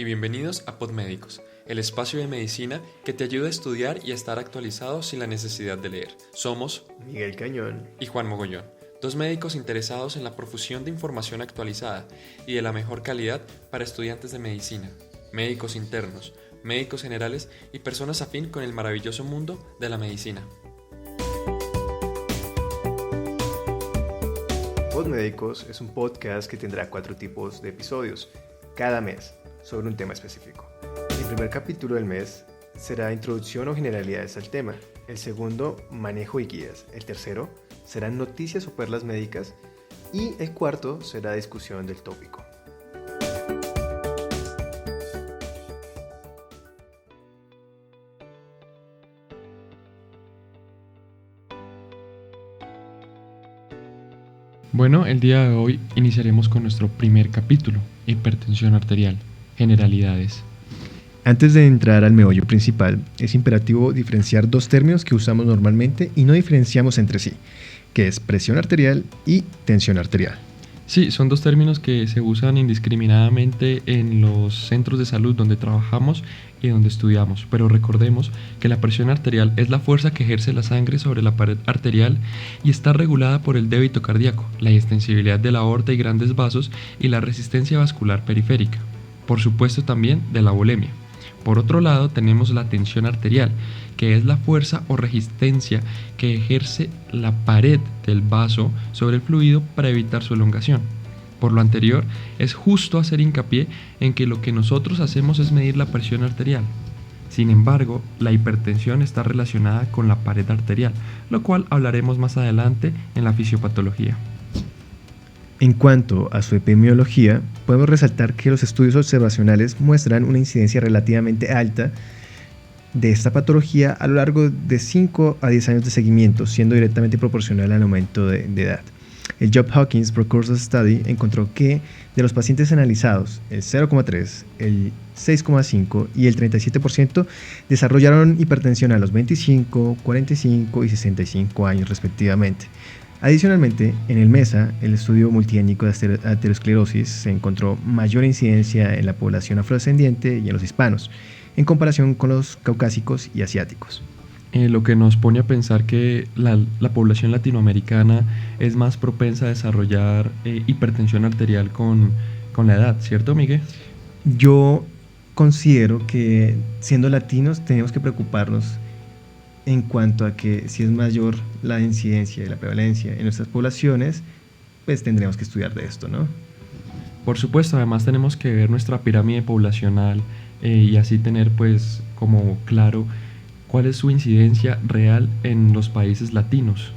bienvenidos a Podmédicos, el espacio de medicina que te ayuda a estudiar y a estar actualizado sin la necesidad de leer. Somos Miguel Cañón y Juan Mogollón, dos médicos interesados en la profusión de información actualizada y de la mejor calidad para estudiantes de medicina, médicos internos, médicos generales y personas afín con el maravilloso mundo de la medicina. Podmédicos es un podcast que tendrá 4 tipos de episodios cada mes sobre un tema específico. El primer capítulo del mes será introducción o generalidades al tema. El segundo, manejo y guías. El tercero serán noticias o perlas médicas. Y el cuarto será discusión del tópico. Bueno, el día de hoy iniciaremos con nuestro primer capítulo, hipertensión arterial, generalidades. Antes de entrar al meollo principal, es imperativo diferenciar dos términos que usamos normalmente y no diferenciamos entre sí, que es presión arterial y tensión arterial. Sí, son dos términos que se usan indiscriminadamente en los centros de salud donde trabajamos y donde estudiamos, pero recordemos que la presión arterial es la fuerza que ejerce la sangre sobre la pared arterial y está regulada por el débito cardíaco, la extensibilidad de la aorta y grandes vasos y la resistencia vascular periférica, por supuesto también de la volemia. Por otro lado tenemos la tensión arterial, que es la fuerza o resistencia que ejerce la pared del vaso sobre el fluido para evitar su elongación. Por lo anterior, es justo hacer hincapié en que lo que nosotros hacemos es medir la presión arterial. Sin embargo, la hipertensión está relacionada con la pared arterial, lo cual hablaremos más adelante en la fisiopatología. En cuanto a su epidemiología, podemos resaltar que los estudios observacionales muestran una incidencia relativamente alta de esta patología a lo largo de 5 a 10 años de seguimiento, siendo directamente proporcional al aumento de edad. El Johns Hopkins Precursor Study encontró que de los pacientes analizados, el 0,3, el 6,5 y el 37% desarrollaron hipertensión a los 25, 45 y 65 años respectivamente. Adicionalmente, en el MESA, el estudio multiétnico de aterosclerosis, se encontró mayor incidencia en la población afrodescendiente y en los hispanos, en comparación con los caucásicos y asiáticos. Lo que nos pone a pensar que la población latinoamericana es más propensa a desarrollar hipertensión arterial con la edad, ¿cierto, Miguel? Yo considero que siendo latinos tenemos que preocuparnos en cuanto a que si es mayor la incidencia y la prevalencia en nuestras poblaciones, pues tendremos que estudiar de esto, ¿no? Por supuesto, además tenemos que ver nuestra pirámide poblacional y así tener pues como claro cuál es su incidencia real en los países latinos.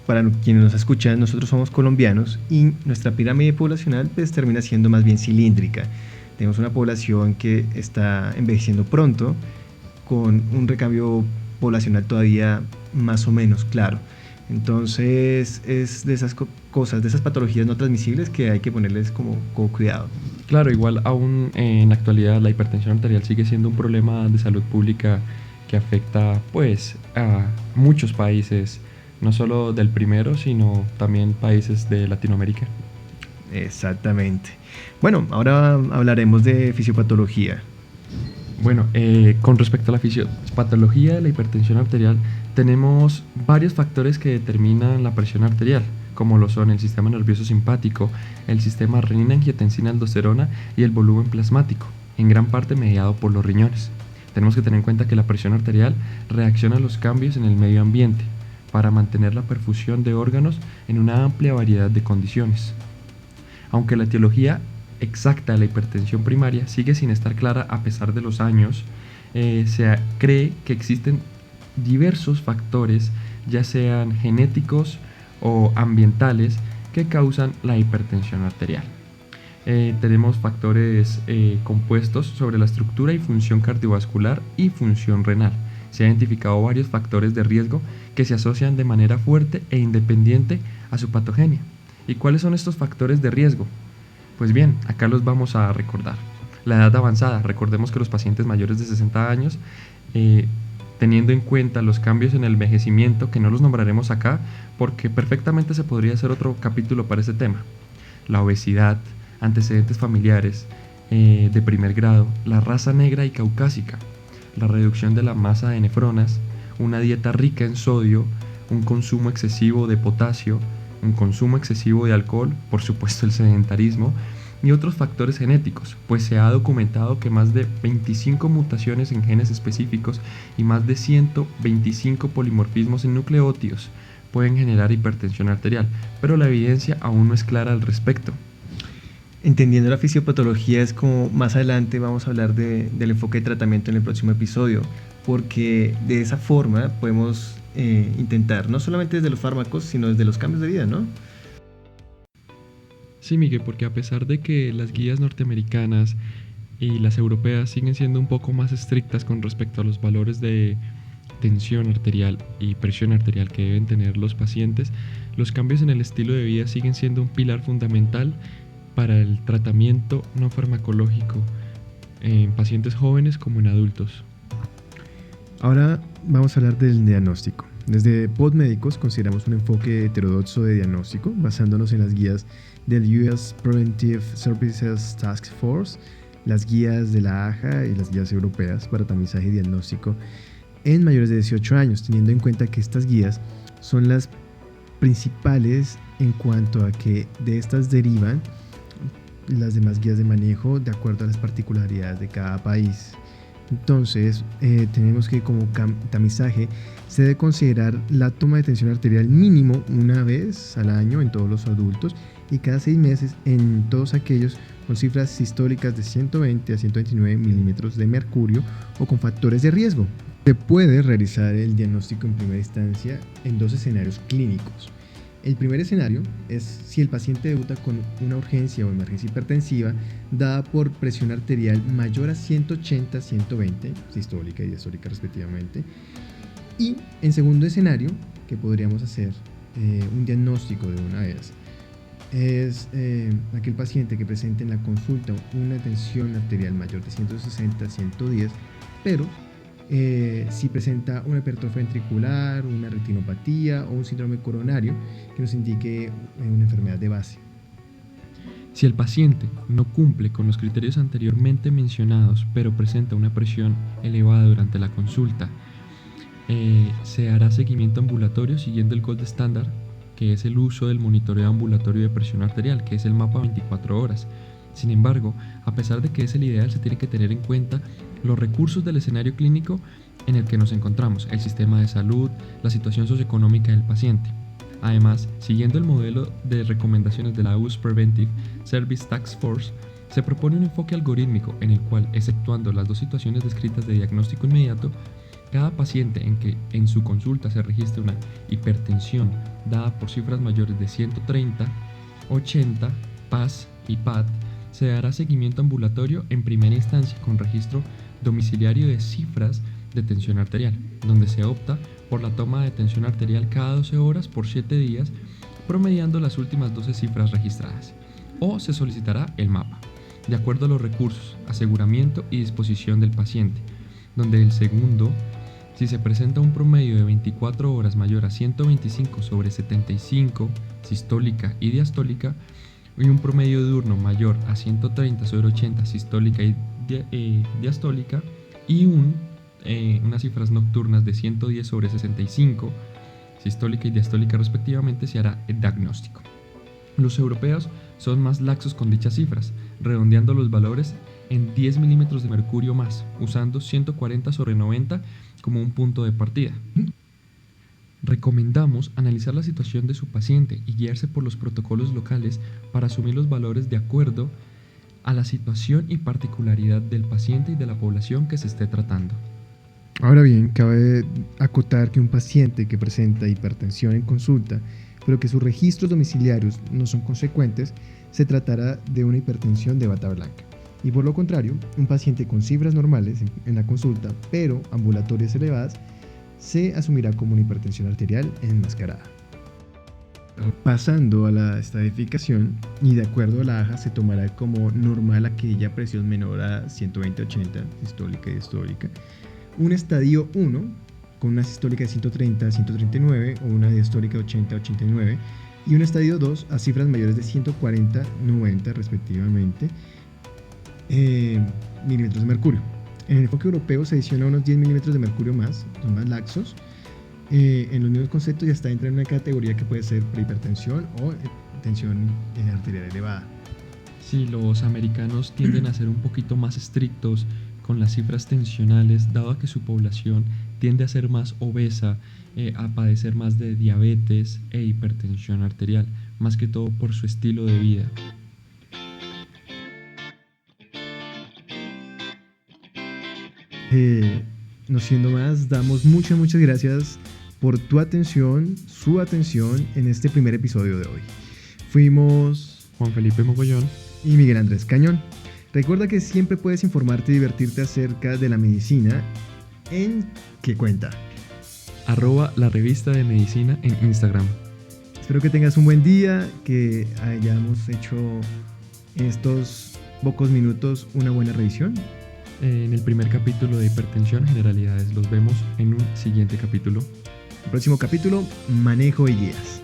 Para quienes nos escuchan, nosotros somos colombianos y nuestra pirámide poblacional pues termina siendo más bien cilíndrica. Tenemos una población que está envejeciendo pronto, con un recambio poblacional todavía más o menos claro. Entonces es de esas cosas, de esas patologías no transmisibles que hay que ponerles como cuidado. Claro, igual aún en la actualidad la hipertensión arterial sigue siendo un problema de salud pública que afecta pues a muchos países, no solo del primero, sino también países de Latinoamérica. Exactamente. Bueno, ahora hablaremos de fisiopatología. Bueno, con respecto a la fisiopatología de la hipertensión arterial, tenemos varios factores que determinan la presión arterial, como lo son el sistema nervioso simpático, el sistema renina-angiotensina-aldosterona y el volumen plasmático, en gran parte mediado por los riñones. Tenemos que tener en cuenta que la presión arterial reacciona a los cambios en el medio ambiente para mantener la perfusión de órganos en una amplia variedad de condiciones. Aunque la etiología exacta de la hipertensión primaria sigue sin estar clara a pesar de los años, se cree que existen diversos factores, ya sean genéticos o ambientales, que causan la hipertensión arterial. Tenemos factores compuestos sobre la estructura y función cardiovascular y función renal. Se han identificado varios factores de riesgo que se asocian de manera fuerte e independiente a su patogenia. ¿Y cuáles son estos factores de riesgo? Pues bien, acá los vamos a recordar. La edad avanzada, recordemos que los pacientes mayores de 60 años, teniendo en cuenta los cambios en el envejecimiento, que no los nombraremos acá, porque perfectamente se podría hacer otro capítulo para ese tema. La obesidad, antecedentes familiares de primer grado, la raza negra y caucásica, la reducción de la masa de nefronas, una dieta rica en sodio, un consumo excesivo de potasio, un consumo excesivo de alcohol, por supuesto el sedentarismo, y otros factores genéticos, pues se ha documentado que más de 25 mutaciones en genes específicos y más de 125 polimorfismos en nucleótidos pueden generar hipertensión arterial, pero la evidencia aún no es clara al respecto. Entendiendo la fisiopatología es como más adelante vamos a hablar del enfoque de tratamiento en el próximo episodio, porque de esa forma podemos intentar, no solamente desde los fármacos, sino desde los cambios de vida, ¿no? Sí, Miguel, porque a pesar de que las guías norteamericanas y las europeas siguen siendo un poco más estrictas con respecto a los valores de tensión arterial y presión arterial que deben tener los pacientes, los cambios en el estilo de vida siguen siendo un pilar fundamental para el tratamiento no farmacológico en pacientes jóvenes como en adultos. Ahora vamos a hablar del diagnóstico. Desde PodMédicos consideramos un enfoque heterodoxo de diagnóstico, basándonos en las guías del US Preventive Services Task Force, las guías de la AJA y las guías europeas para tamizaje y diagnóstico en mayores de 18 años, teniendo en cuenta que estas guías son las principales en cuanto a que de estas derivan las demás guías de manejo de acuerdo a las particularidades de cada país. Entonces, tenemos que como tamizaje se debe considerar la toma de tensión arterial mínimo una vez al año en todos los adultos y cada 6 meses en todos aquellos con cifras sistólicas de 120 a 129 milímetros de mercurio o con factores de riesgo. Se puede realizar el diagnóstico en primera instancia en 2 escenarios clínicos. El primer escenario es si el paciente debuta con una urgencia o emergencia hipertensiva dada por presión arterial mayor a 180-120, sistólica y diastólica respectivamente. Y en segundo escenario, que podríamos hacer un diagnóstico de una vez, es aquel paciente que presente en la consulta una tensión arterial mayor de 160-110, pero si presenta una hipertrofia ventricular, una retinopatía o un síndrome coronario que nos indique una enfermedad de base. Si el paciente no cumple con los criterios anteriormente mencionados, pero presenta una presión elevada durante la consulta, se hará seguimiento ambulatorio siguiendo el gold estándar, que es el uso del monitoreo ambulatorio de presión arterial, que es el mapa 24 horas. Sin embargo, a pesar de que es el ideal, se tiene que tener en cuenta los recursos del escenario clínico en el que nos encontramos, el sistema de salud, la situación socioeconómica del paciente. Además, siguiendo el modelo de recomendaciones de la US Preventive Service Task Force, se propone un enfoque algorítmico en el cual, exceptuando las 2 situaciones descritas de diagnóstico inmediato, cada paciente en que en su consulta se registre una hipertensión dada por cifras mayores de 130, 80, PAS y PAD, se dará seguimiento ambulatorio en primera instancia con registro domiciliario de cifras de tensión arterial, donde se opta por la toma de tensión arterial cada 12 horas por 7 días, promediando las últimas 12 cifras registradas, o se solicitará el mapa, de acuerdo a los recursos, aseguramiento y disposición del paciente, donde el segundo, si se presenta un promedio de 24 horas mayor a 125/75, sistólica y diastólica, y un promedio diurno mayor a 130/80, sistólica y diastólica, y unas cifras nocturnas de 110/65, sistólica y diastólica respectivamente, se hará el diagnóstico. Los europeos son más laxos con dichas cifras, redondeando los valores en 10 milímetros de mercurio más, usando 140/90 como un punto de partida. Recomendamos analizar la situación de su paciente y guiarse por los protocolos locales para asumir los valores de acuerdo a la situación y particularidad del paciente y de la población que se esté tratando. Ahora bien, cabe acotar que un paciente que presenta hipertensión en consulta, pero que sus registros domiciliarios no son consecuentes, se tratará de una hipertensión de bata blanca. Y por lo contrario, un paciente con cifras normales en la consulta, pero ambulatorias elevadas, se asumirá como una hipertensión arterial enmascarada. Pasando a la estadificación, y de acuerdo a la AJA se tomará como normal aquella presión menor a 120/80, sistólica y diastólica. Un estadio 1 con una sistólica de 130 a 139 o una diastólica de 80 a 89, y un estadio 2 a cifras mayores de 140 90 respectivamente milímetros de mercurio. En el enfoque europeo se adiciona unos 10 milímetros de mercurio más, son más laxos. En los mismos conceptos ya está entra en una categoría que puede ser prehipertensión o tensión arterial elevada. Sí, los americanos tienden a ser un poquito más estrictos con las cifras tensionales, dado que su población tiende a ser más obesa, a padecer más de diabetes e hipertensión arterial, más que todo por su estilo de vida. No siendo más, damos muchas gracias por tu atención, su atención en este primer episodio de hoy. Fuimos Juan Felipe Mogollón y Miguel Andrés Cañón. Recuerda que siempre puedes informarte y divertirte acerca de la medicina en ¿Qué cuenta? @la revista de medicina en Instagram. Espero que tengas un buen día, que hayamos hecho en estos pocos minutos una buena revisión. En el primer capítulo de hipertensión, generalidades, los vemos en un siguiente capítulo. El próximo capítulo, manejo y guías.